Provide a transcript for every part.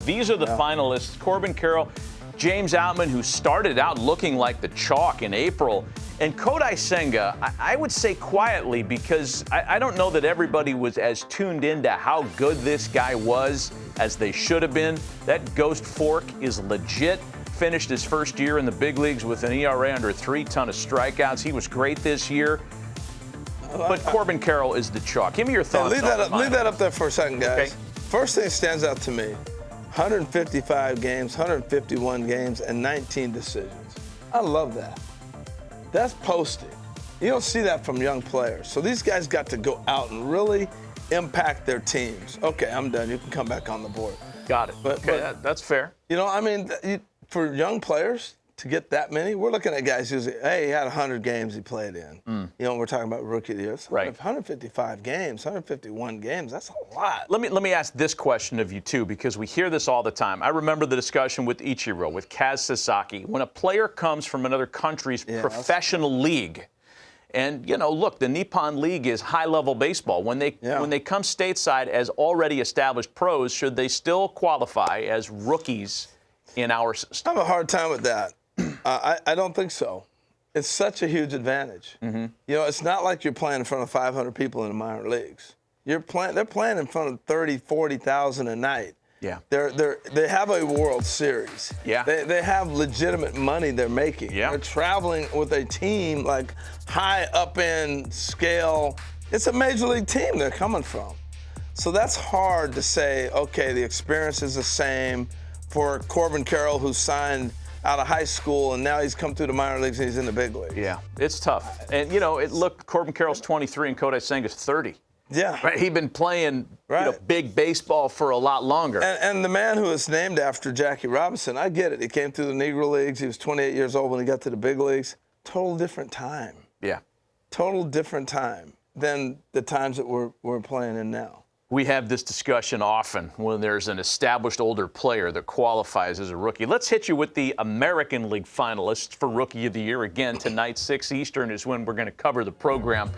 These are the finalists: Corbin Carroll, James Outman, who started out looking like the chalk in April, and Kodai Senga, I would say quietly, because I don't know that everybody was as tuned into how good this guy was as they should have been. That ghost fork is legit. Finished his first year in the big leagues with an ERA under 3, ton of strikeouts. He was great this year. But Corbin Carroll is the chalk. Give me your thoughts. Leave that up there for a second, guys. Okay. First thing that stands out to me, 155 games, 151 games, and 19 decisions. I love that. That's posting. You don't see that from young players. So these guys got to go out and really impact their teams. Okay, I'm done. You can come back on the board. Got it. But that's fair. You know, I mean, for young players to get that many, we're looking at guys who's, hey, he had 100 games he played in. You know, we're talking about rookie of the year. Right. 155 games, 151 games, that's a lot. Let me ask this question of you, too, because we hear this all the time. I remember the discussion with Ichiro, with Kaz Sasaki. When a player comes from another country's professional league, and, you know, look, the Nippon League is high-level baseball. When they come stateside as already established pros, should they still qualify as rookies in our system? I have a hard time with that. I don't think so. It's such a huge advantage. You know, it's not like you're playing in front of 500 people in the minor leagues. They're playing in front of 30, 40,000 a night. Yeah. They have a World Series. Yeah. They have legitimate money they're making. Yeah. They're traveling with a team like high up in scale. It's a major league team they're coming from. So that's hard to say, okay, the experience is the same for Corbin Carroll, who signed out of high school, and now he's come through the minor leagues and he's in the big leagues. Yeah, it's tough. And, you know, look, Corbin Carroll's 23 and Kodai Senga's 30. Yeah. Right? He'd been playing big baseball for a lot longer. And the man who is named after Jackie Robinson, I get it. He came through the Negro Leagues. He was 28 years old when he got to the big leagues. Total different time. Yeah. Total different time than the times that we're playing in now. We have this discussion often when there's an established older player that qualifies as a rookie. Let's hit you with the American League finalists for Rookie of the Year. Again, tonight, 6 Eastern is when we're going to cover the program.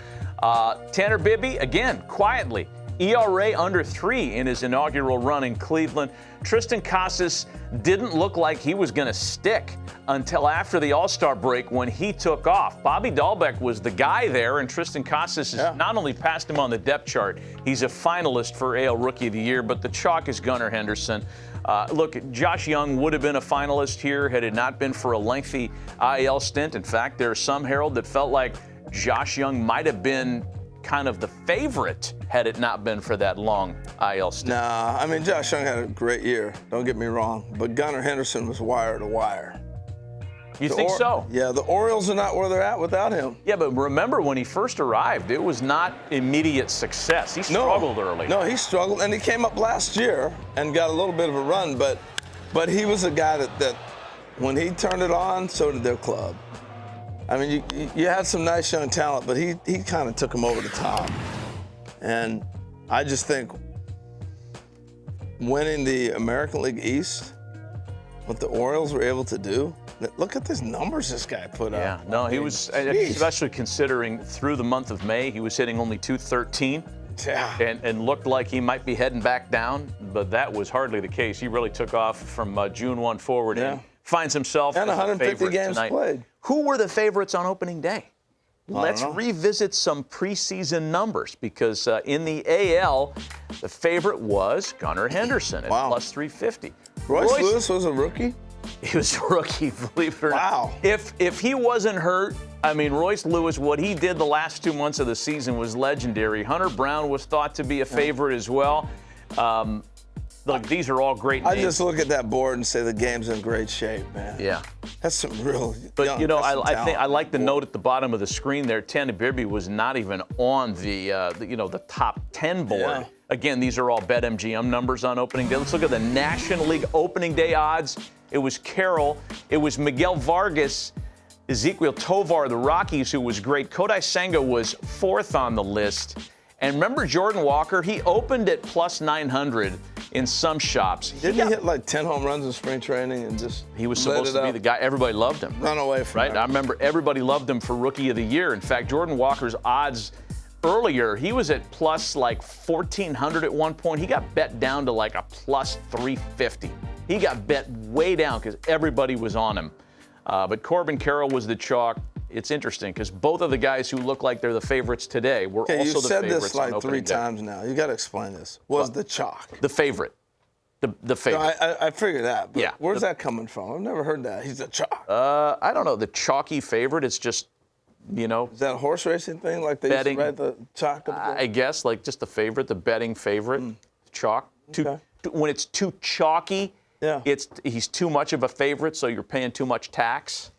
Tanner Bibby, again, quietly, ERA under 3 in his inaugural run in Cleveland. Tristan Casas didn't look like he was going to stick until after the All-Star break when he took off. Bobby Dahlbeck was the guy there, and Tristan Casas has not only passed him on the depth chart, he's a finalist for AL Rookie of the Year, but the chalk is Gunar Henderson. Look, Josh Young would have been a finalist here had it not been for a lengthy IL stint. In fact, there's some, Harold, that felt like Josh Young might have been kind of the favorite had it not been for that long IL stint. Nah, I mean, Josh Young had a great year, don't get me wrong, but Gunar Henderson was wire to wire. You think so? Yeah, the Orioles are not where they're at without him. Yeah, but remember when he first arrived, it was not immediate success. He struggled early. No, he struggled, and he came up last year and got a little bit of a run, but he was a guy that when he turned it on, so did their club. I mean, you had some nice young talent, but he kind of took him over the top. And I just think winning the American League East, what the Orioles were able to do, look at these numbers this guy put up. Yeah, no, he was, especially considering through the month of May, he was hitting only .213. Yeah. And looked like he might be heading back down, but that was hardly the case. He really took off from June 1 forward and finds himself and 150 games tonight. Played. Who were the favorites on opening day? Let's revisit some preseason numbers because in the AL, the favorite was Gunar Henderson at plus 350. Royce Lewis was a rookie? He was a rookie, believe it or not. Wow. If he wasn't hurt, I mean, Royce Lewis, what he did the last 2 months of the season was legendary. Hunter Brown was thought to be a favorite as well. Look, these are all great names. I just look at that board and say the game's in great shape, man. Yeah. That's some real But, you know, I think I like the note at the bottom of the screen there. Tanner Bibby was not even on the top 10 board. Yeah. Again, these are all BetMGM numbers on opening day. Let's look at the National League opening day odds. It was Carroll. It was Miguel Vargas, Ezequiel Tovar, the Rockies, who was great. Kodai Senga was 4th on the list. And remember Jordan Walker? He opened at plus 900 in some shops. Didn't he hit like 10 home runs in spring training and just He was supposed to be the guy. Everybody loved him. Run away from him. I remember everybody loved him for Rookie of the Year. In fact, Jordan Walker's odds earlier, he was at plus like 1,400 at one point. He got bet down to like a plus 350. He got bet way down because everybody was on him. But Corbin Carroll was the chalk. It's interesting because both of the guys who look like they're the favorites today were also the favorites. You said this on like 3 opening day. times now. You got to explain this. Was the chalk? The favorite. The favorite. No, I figured that. But Yeah. where's that coming from? I've never heard that. He's a chalk. I don't know. The chalky favorite. It's just, you know. Is that a horse racing thing? Like they Betting. used to write the chalk? I guess like just the favorite, the betting favorite, chalk. Okay. When it's too chalky, Yeah. he's too much of a favorite, so you're paying too much tax.